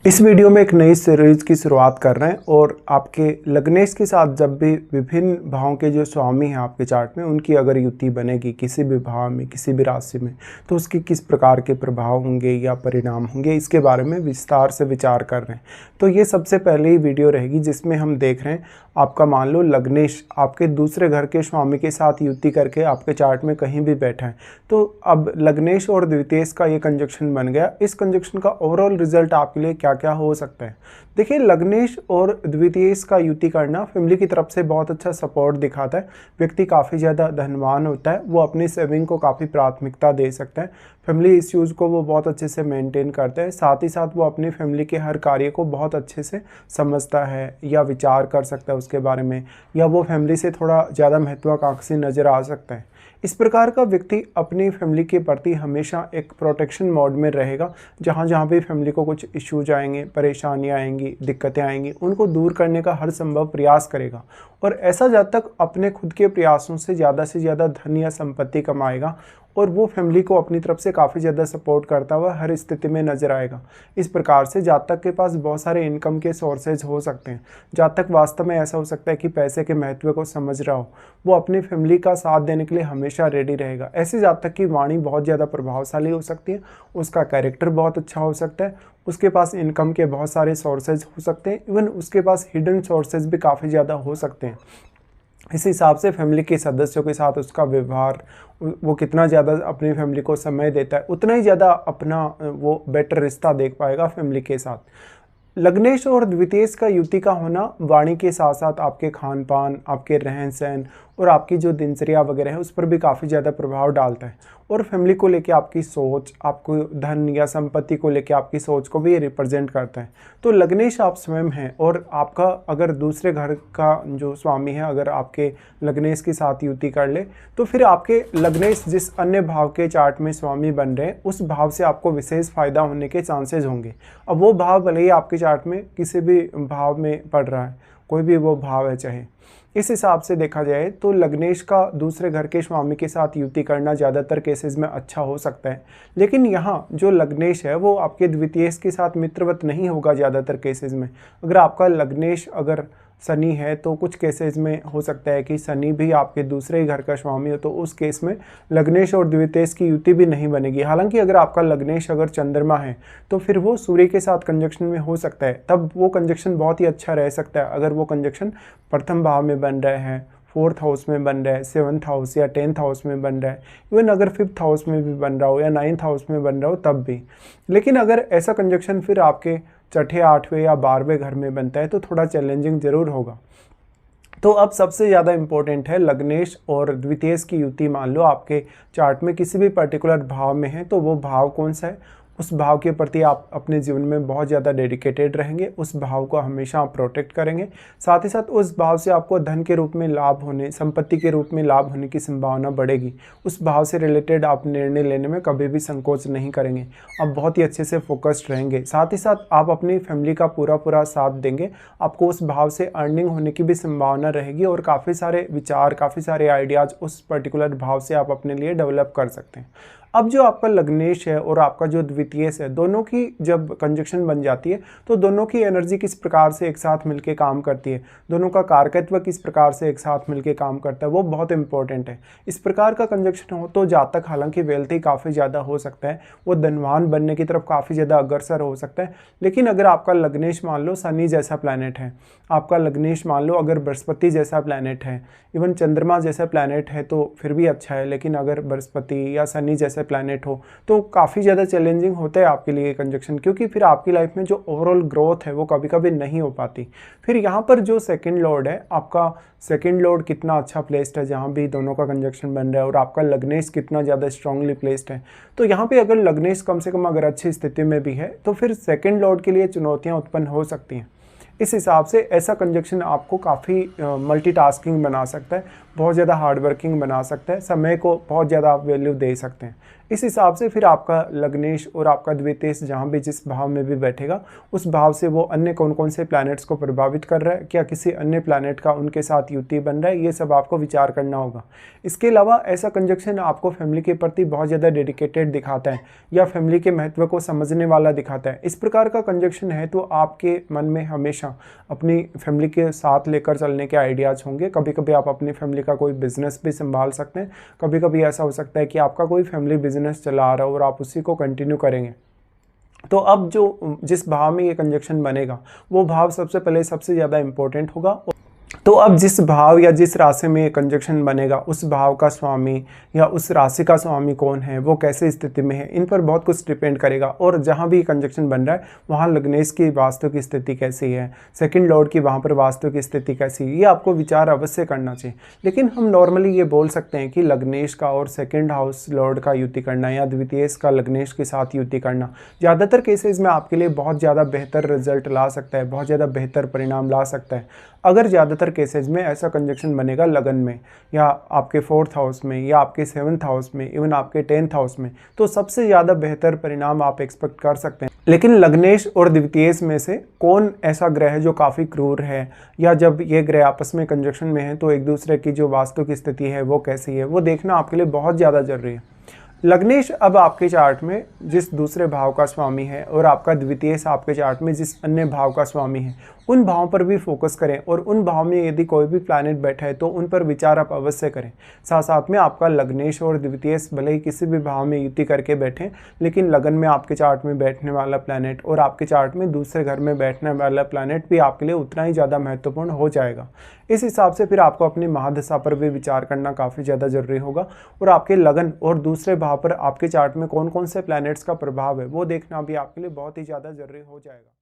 इस वीडियो में एक नई सीरीज की शुरुआत कर रहे हैं और आपके लग्नेश के साथ जब भी विभिन्न भावों के जो स्वामी हैं आपके चार्ट में उनकी अगर युति बनेगी किसी भी भाव में किसी भी राशि में तो उसके किस प्रकार के प्रभाव होंगे या परिणाम होंगे इसके बारे में विस्तार से विचार कर रहे हैं। तो ये सबसे पहले ही वीडियो रहेगी जिसमें हम देख रहे हैं आपका मान लो लग्नेश आपके दूसरे घर के स्वामी के साथ युति करके आपके चार्ट में कहीं भी बैठा है। तो अब लग्नेश और द्वितीयेश का ये कंजक्शन बन गया। इस कंजक्शन का ओवरऑल रिजल्ट आपके लिए क्या क्या हो सकता है। देखिए, लग्नेश और द्वितीयेश का युति करना फैमिली की तरफ से बहुत अच्छा सपोर्ट दिखाता है। व्यक्ति काफ़ी ज़्यादा धनवान होता है, वो अपनी सेविंग को काफ़ी प्राथमिकता दे सकता है। फैमिली इश्यूज़ को वो बहुत अच्छे से मेंटेन करता है, साथ ही साथ वो अपनी फैमिली के हर कार्य को बहुत अच्छे से समझता है या विचार कर सकता है उसके बारे में, या वो फैमिली से थोड़ा ज़्यादा महत्वाकांक्षी नज़र आ सकता है। इस प्रकार का व्यक्ति अपनी फैमिली के प्रति हमेशा एक प्रोटेक्शन मोड में रहेगा। जहाँ जहाँ भी फैमिली को कुछ इश्यूज आएंगे, परेशानियाँ आएंगी, दिक्कतें आएंगी, उनको दूर करने का हर संभव प्रयास करेगा और ऐसा जब तक अपने खुद के प्रयासों से ज़्यादा धन या संपत्ति कमाएगा और वो फैमिली को अपनी तरफ से काफ़ी ज़्यादा सपोर्ट करता हुआ हर स्थिति में नज़र आएगा। इस प्रकार से जातक के पास बहुत सारे इनकम के सोर्सेज हो सकते हैं। जातक वास्तव में ऐसा हो सकता है कि पैसे के महत्व को समझ रहा हो, वो अपनी फैमिली का साथ देने के लिए हमेशा रेडी रहेगा। ऐसे जातक की वाणी बहुत ज़्यादा प्रभावशाली हो सकती है, उसका कैरेक्टर बहुत अच्छा हो सकता है, उसके पास इनकम के बहुत सारे सोर्सेज हो सकते हैं, इवन उसके पास हिडन सोर्सेज भी काफ़ी ज़्यादा हो सकते हैं। इस हिसाब से फैमिली के सदस्यों के साथ उसका व्यवहार, वो कितना ज़्यादा अपनी फैमिली को समय देता है, उतना ही ज़्यादा अपना वो बेटर रिश्ता देख पाएगा फैमिली के साथ। लग्नेश और द्वितीयेश का युति का होना वाणी के साथ साथ आपके खान पान, आपके रहन सहन और आपकी जो दिनचर्या वगैरह है उस पर भी काफ़ी ज़्यादा प्रभाव डालता है और फैमिली को लेके आपकी सोच, आपको धन या संपत्ति को लेके आपकी सोच को भी ये रिप्रेजेंट करता है। तो लग्नेश आप स्वयं हैं और आपका अगर दूसरे घर का जो स्वामी है अगर आपके लग्नेश के साथ युति कर ले तो फिर आपके लग्नेश जिस अन्य भाव के चार्ट में स्वामी बन रहे हैं उस भाव से आपको विशेष फायदा होने के चांसेस होंगे। अब वो भाव भले ही आपके चार्ट में किसी भी भाव में पड़ रहा है, कोई भी वो भाव है चाहे, इस हिसाब से देखा जाए तो लग्नेश का दूसरे घर के स्वामी के साथ युति करना ज़्यादातर केसेस में अच्छा हो सकता है। लेकिन यहाँ जो लग्नेश है वो आपके द्वितीयेश के साथ मित्रवत नहीं होगा ज़्यादातर केसेस में। अगर आपका लग्नेश अगर शनि है तो कुछ केसेस में हो सकता है कि शनि भी आपके दूसरे ही घर का स्वामी हो, तो उस केस में लग्नेश और द्वितीयेश की युति भी नहीं बनेगी। हालांकि अगर आपका लग्नेश अगर चंद्रमा है तो फिर वो सूर्य के साथ कंजक्शन में हो सकता है, तब वो कंजक्शन बहुत ही अच्छा रह सकता है। अगर वो कंजक्शन प्रथम भाव में बन रहे हैं, 4th हाउस में बन रहा है, 7th हाउस या 10th हाउस में बन रहा है, इवन अगर 5th हाउस में भी बन रहा हो या 9th हाउस में बन रहा हो तब भी। लेकिन अगर ऐसा कंजक्शन फिर आपके छठे, 8वें या 12वें घर में बनता है तो थोड़ा चैलेंजिंग जरूर होगा। तो अब सबसे ज़्यादा इम्पोर्टेंट है लग्नेश और द्वितीयेश की युति मान लो आपके चार्ट में किसी भी पर्टिकुलर भाव में है तो वो भाव कौन सा है, उस भाव के प्रति आप अपने जीवन में बहुत ज़्यादा डेडिकेटेड रहेंगे, उस भाव को हमेशा आप प्रोटेक्ट करेंगे। साथ ही साथ उस भाव से आपको धन के रूप में लाभ होने, संपत्ति के रूप में लाभ होने की संभावना बढ़ेगी। उस भाव से रिलेटेड आप निर्णय लेने में कभी भी संकोच नहीं करेंगे, आप बहुत ही अच्छे से फोकस्ड रहेंगे। साथ ही साथ आप अपनी फैमिली का पूरा साथ देंगे। आपको उस भाव से अर्निंग होने की भी संभावना रहेगी और काफ़ी सारे विचार, काफ़ी सारे आइडियाज़ उस पर्टिकुलर भाव से आप अपने लिए डेवलप कर सकते हैं। अब जो आपका लग्नेश है और आपका जो द्वितीयेश है, दोनों की जब कंजक्शन बन जाती है तो दोनों की एनर्जी किस प्रकार से एक साथ मिलके काम करती है, दोनों का कारकत्व किस प्रकार से एक साथ मिलके काम करता है, वो बहुत इंपॉर्टेंट है। इस प्रकार का कंजक्शन हो तो जातक हालांकि वेल्थी काफ़ी ज़्यादा हो सकता है, वो धनवान बनने की तरफ काफ़ी ज़्यादा अग्रसर हो सकता है। लेकिन अगर आपका लग्नेश मान लो शनि जैसा प्लैनेट है, आपका लग्नेश मान लो अगर बृहस्पति जैसा प्लैनेट है, इवन चंद्रमा जैसा प्लैनेट है तो फिर भी अच्छा है। लेकिन अगर बृहस्पति या शनि जैसे प्लैनेट हो तो काफ़ी ज़्यादा चैलेंजिंग होता है आपके लिए कंजक्शन, क्योंकि फिर आपकी लाइफ में जो ओवरऑल ग्रोथ है वो कभी कभी नहीं हो पाती। फिर यहाँ पर जो सेकंड लॉर्ड है, आपका सेकंड लॉर्ड कितना अच्छा प्लेस्ड है जहाँ भी दोनों का कंजक्शन बन रहा है और आपका लग्नेश कितना ज़्यादा स्ट्रांगली प्लेस्ड है, तो यहाँ पे अगर लग्नेश कम से कम अगर अच्छी स्थिति में भी है तो फिर सेकंड लॉर्ड के लिए चुनौतियाँ उत्पन्न हो सकती हैं। इस हिसाब से ऐसा कंजक्शन आपको काफ़ी मल्टीटास्किंग बना सकता है, बहुत ज़्यादा हार्ड वर्किंग बना सकता है, समय को बहुत ज़्यादा आप वैल्यू दे सकते हैं। इस हिसाब से फिर आपका लग्नेश और आपका द्वितीयेश जहाँ भी जिस भाव में भी बैठेगा उस भाव से वो अन्य कौन कौन से प्लैनेट्स को प्रभावित कर रहा है, क्या किसी अन्य प्लैनेट का उनके साथ युति बन रहा है, ये सब आपको विचार करना होगा। इसके अलावा ऐसा कंजक्शन आपको फैमिली के प्रति बहुत ज़्यादा डेडिकेटेड दिखाता है या फैमिली के महत्व को समझने वाला दिखाता है। इस प्रकार का कंजक्शन है तो आपके मन में हमेशा अपनी फैमिली के साथ लेकर चलने के आइडियाज़ होंगे। कभी कभी आप अपनी फैमिली का कोई बिजनेस भी संभाल सकते हैं, कभी कभी ऐसा हो सकता है कि आपका कोई फैमिली बिजनेस चला रहा हो और आप उसी को कंटिन्यू करेंगे। तो अब जो जिस भाव में ये कंजक्शन बनेगा वो भाव सबसे पहले सबसे ज़्यादा इंपॉर्टेंट होगा। तो अब जिस भाव या जिस राशि में ये कंजक्शन बनेगा उस भाव का स्वामी या उस राशि का स्वामी कौन है, वो कैसे स्थिति में है, इन पर बहुत कुछ डिपेंड करेगा। और जहाँ भी कंजक्शन बन रहा है वहाँ लग्नेश की वास्तु की स्थिति कैसी है, सेकंड लॉर्ड की वहाँ पर वास्तु की स्थिति कैसी है, ये आपको विचार अवश्य करना चाहिए। लेकिन हम नॉर्मली ये बोल सकते हैं कि लग्नेश का और सेकंड हाउस लॉर्ड का युति करना या द्वितीयेश का लग्नेश के साथ युति करना ज़्यादातर केसेस में आपके लिए बहुत ज़्यादा बेहतर रिजल्ट ला सकता है, बहुत ज़्यादा बेहतर परिणाम ला सकता है। अगर ज़्यादातर केसेस में ऐसा कंजक्शन बनेगा लगन में या आपके 4th हाउस में या आपके 7th हाउस में, इवन आपके 10th हाउस में, तो सबसे ज़्यादा बेहतर परिणाम आप एक्सपेक्ट कर सकते हैं। लेकिन लग्नेश और द्वितीयेश में से कौन ऐसा ग्रह है जो काफ़ी क्रूर है, या जब ये ग्रह आपस में कंजक्शन में है तो एक दूसरे की जो वास्तु की स्थिति है वो कैसी है, वो देखना आपके लिए बहुत ज़्यादा जरूरी है। लग्नेश अब आपके चार्ट में जिस दूसरे भाव का स्वामी है और आपका द्वितीयेश आपके चार्ट में जिस अन्य भाव का स्वामी है, उन भावों पर भी फोकस करें और उन भाव में यदि कोई भी प्लैनेट बैठा है तो उन पर विचार आप अवश्य करें। साथ साथ में आपका लग्नेश और द्वितीयेश भले ही किसी भी भाव में युति करके बैठें, लेकिन लगन में आपके चार्ट में बैठने वाला प्लैनेट और आपके चार्ट में दूसरे घर में बैठने वाला प्लैनेट भी आपके लिए उतना ही ज़्यादा महत्वपूर्ण हो जाएगा। इस हिसाब से फिर आपको अपनी महादशा पर भी विचार करना काफ़ी ज़्यादा जरूरी होगा और आपके लगन और दूसरे भाव पर आपके चार्ट में कौन कौन से प्लैनेट्स का प्रभाव है वो देखना भी आपके लिए बहुत ही ज़्यादा जरूरी हो जाएगा।